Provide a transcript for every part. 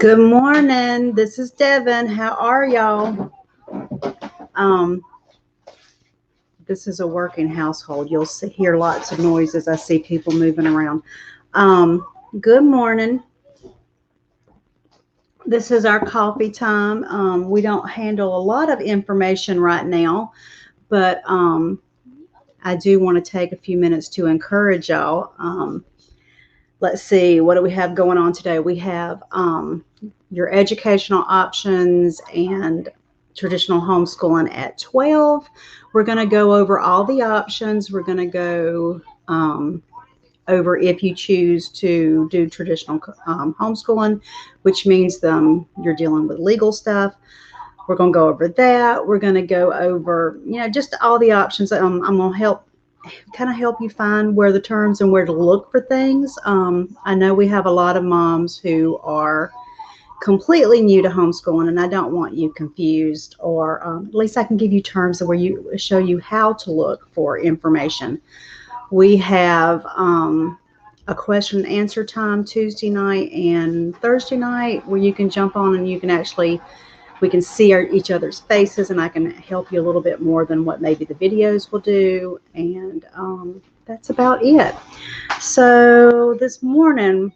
Good morning. This is Devin. How are y'all? Um, this is a working household. You'll hear lots of noises. I see people moving around. Good morning. This is our coffee time. We don't handle a lot of information right now, but I do want to take a few minutes to encourage y'all. Let's see, what do we have going on today? We have your educational options and traditional homeschooling at 12. We're going to go over all the options. We're going to go over if you choose to do traditional homeschooling, which means you're dealing with legal stuff. We're going to go over that. We're going to go over, just all the options. I'm going to help you find where the terms and where to look for things. I know we have a lot of moms who are completely new to homeschooling, and I don't want you confused, or at least I can give you terms where you show you how to look for information. We have a question and answer time Tuesday night and Thursday night where you can jump on and we can see each other's faces, and I can help you a little bit more than what maybe the videos will do. And that's about it. So this morning,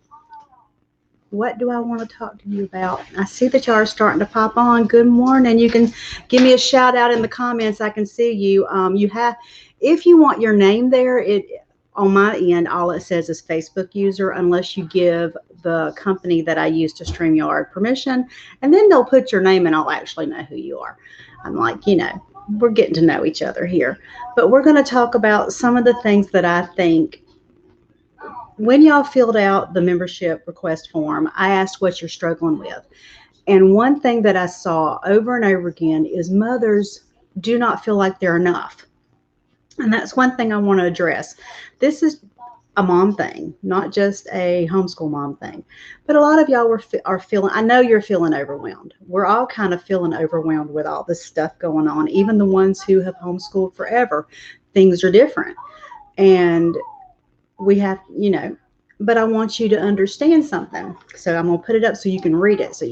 what do I want to talk to you about? I see that y'all are starting to pop on. Good morning. You can give me a shout out in the comments. I can see you. If you want your name there, on my end, all it says is Facebook user, unless you give the company that I use to StreamYard permission, and then they'll put your name and I'll actually know who you are. I'm like, we're getting to know each other here. But we're going to talk about some of the things that I think. When y'all filled out the membership request form, I asked what you're struggling with. And one thing that I saw over and over again is mothers do not feel like they're enough. And that's one thing I want to address. This is a mom thing, not just a homeschool mom thing. But a lot of y'all are feeling, I know you're feeling overwhelmed. We're all kind of feeling overwhelmed with all this stuff going on. Even the ones who have homeschooled forever, things are different. And we have, but I want you to understand something. So I'm going to put it up so you can read it. So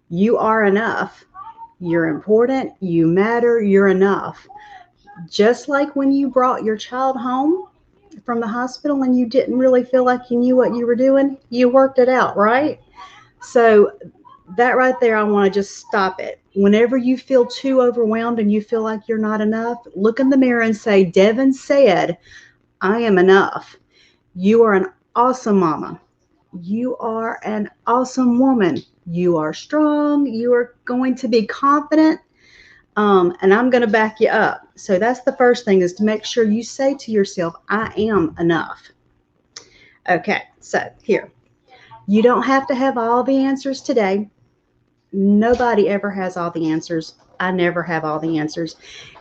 you are enough. You're important. You matter. You're enough. Just like when you brought your child home from the hospital and you didn't really feel like you knew what you were doing, you worked it out, right? So that right there, I want to just stop it. Whenever you feel too overwhelmed and you feel like you're not enough, look in the mirror and say, Devin said, I am enough. You are an awesome mama. You are an awesome woman. You are strong. You are going to be confident. And I'm going to back you up. So that's the first thing, is to make sure you say to yourself, I am enough. Okay, so here. You don't have to have all the answers today. Nobody ever has all the answers. I never have all the answers.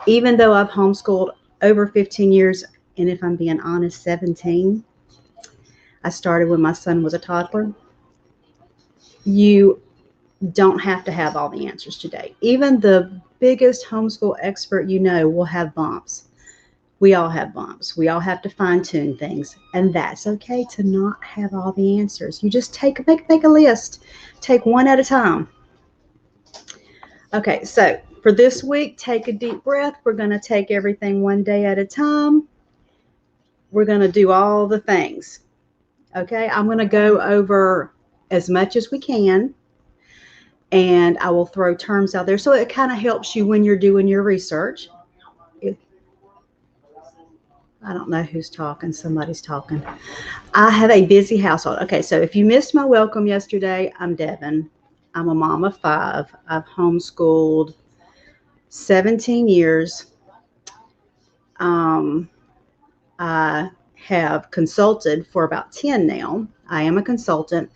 Even though I've homeschooled over 15 years, and if I'm being honest, 17. I started when my son was a toddler. You don't have to have all the answers today. Even the biggest homeschool expert will have bumps. We all have bumps. We all have to fine tune things, and that's okay to not have all the answers. You just make a list. Take one at a time. Okay, so for this week, take a deep breath. We're going to take everything one day at a time. We're going to do all the things. Okay, I'm going to go over as much as we can, and I will throw terms out there so it kind of helps you when you're doing your research. I don't know who's talking. Somebody's talking. I have a busy household. Okay, so if you missed my welcome yesterday, I'm Devin. I'm a mom of 5. I've homeschooled 17 years. I have consulted for about 10 now. I am a consultant.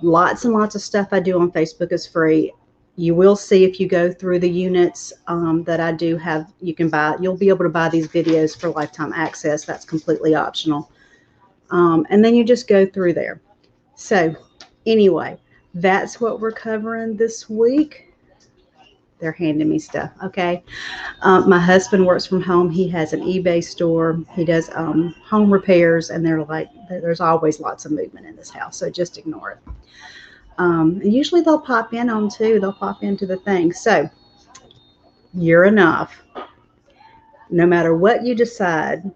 Lots and lots of stuff I do on Facebook is free. You will see if you go through the units that I do have, you'll be able to buy these videos for lifetime access. That's completely optional. And then you just go through there. So anyway, that's what we're covering this week. they're handing me stuff. Okay. My husband works from home. He has an eBay store. He does home repairs, and they're like, there's always lots of movement in this house, so just ignore it. And usually they'll pop in on too. They'll pop into the thing. So you're enough. No matter what you decide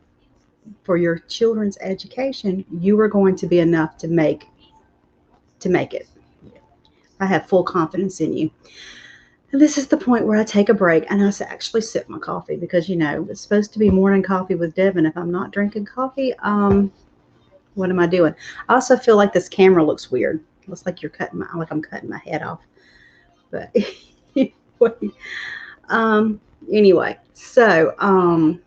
for your children's education, you are going to be enough to make it. I have full confidence in you. And this is the point where I take a break and I actually sip my coffee because, it's supposed to be morning coffee with Devin. If I'm not drinking coffee, what am I doing? I also feel like this camera looks weird. It looks like I'm cutting my head off. But anyway, so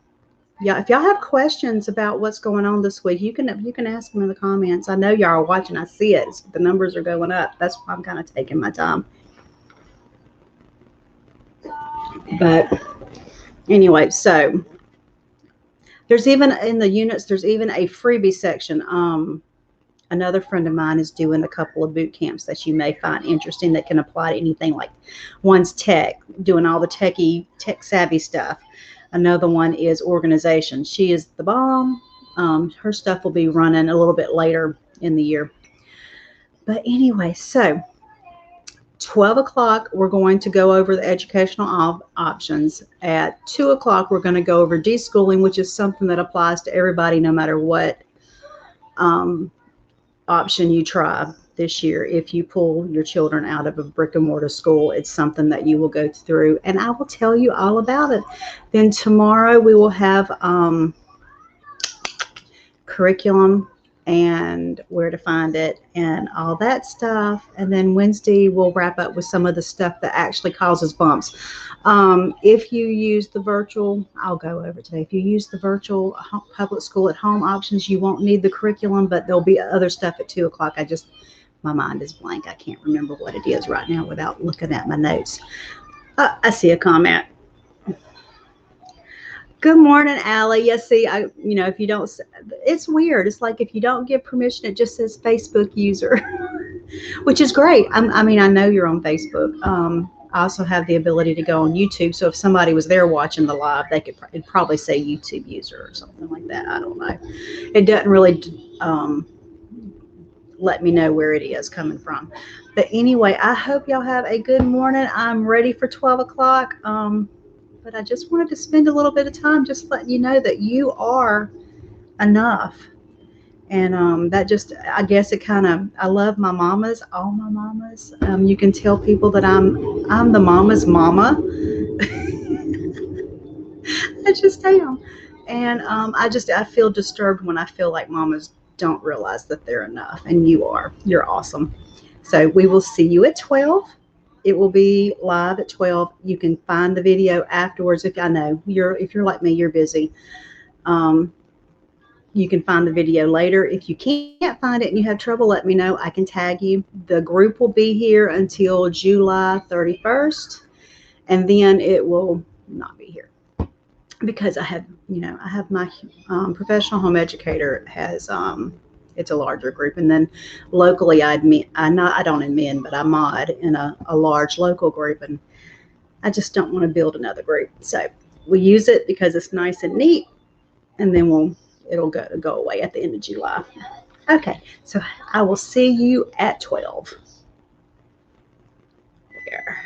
yeah, if y'all have questions about what's going on this week, you can ask them in the comments. I know y'all are watching. I see it. The numbers are going up. That's why I'm kind of taking my time. But anyway, so there's even in the units, there's even a freebie section. Another friend of mine is doing a couple of boot camps that you may find interesting that can apply to anything. Like one's tech, doing all the tech savvy stuff. Another one is organization. She is the bomb. Her stuff will be running a little bit later in the year. But anyway, so 12 o'clock, we're going to go over the educational options. At 2 o'clock, we're going to go over deschooling, which is something that applies to everybody no matter what option you try this year. If you pull your children out of a brick and mortar school, it's something that you will go through, and I will tell you all about it. Then tomorrow we will have curriculum and where to find it and all that stuff. And then Wednesday we'll wrap up with some of the stuff that actually causes bumps. If you use the virtual, I'll go over today. If you use the virtual public school at home options, you won't need the curriculum, but there'll be other stuff at 2 o'clock. My mind is blank. I can't remember what it is right now without looking at my notes. I see a comment. Good morning, Allie. Yes, see, if you don't, it's weird. It's like if you don't give permission, it just says Facebook user, which is great. I know you're on Facebook. I also have the ability to go on YouTube. So if somebody was there watching the live, it'd probably say YouTube user or something like that. I don't know. It doesn't really let me know where it is coming from. But anyway, I hope y'all have a good morning. I'm ready for 12 o'clock. But I just wanted to spend a little bit of time just letting you know that you are enough. And that just, I guess it kind of, I love my mamas, all my mamas. You can tell people that I'm the mama's mama. I just am. And I feel disturbed when I feel like mamas don't realize that they're enough. And you are. You're awesome. So we will see you at 12. It will be live at 12. You can find the video afterwards. If you're like me, you're busy. You can find the video later. If you can't find it and you have trouble, let me know. I can tag you. The group will be here until July 31st, and then it will not be here because I have my professional home educator has it's a larger group, and then locally I don't admin, but I mod in a large local group, and I just don't want to build another group. So we use it because it's nice and neat, and then it'll go away at the end of July. Okay, so I will see you at 12. There.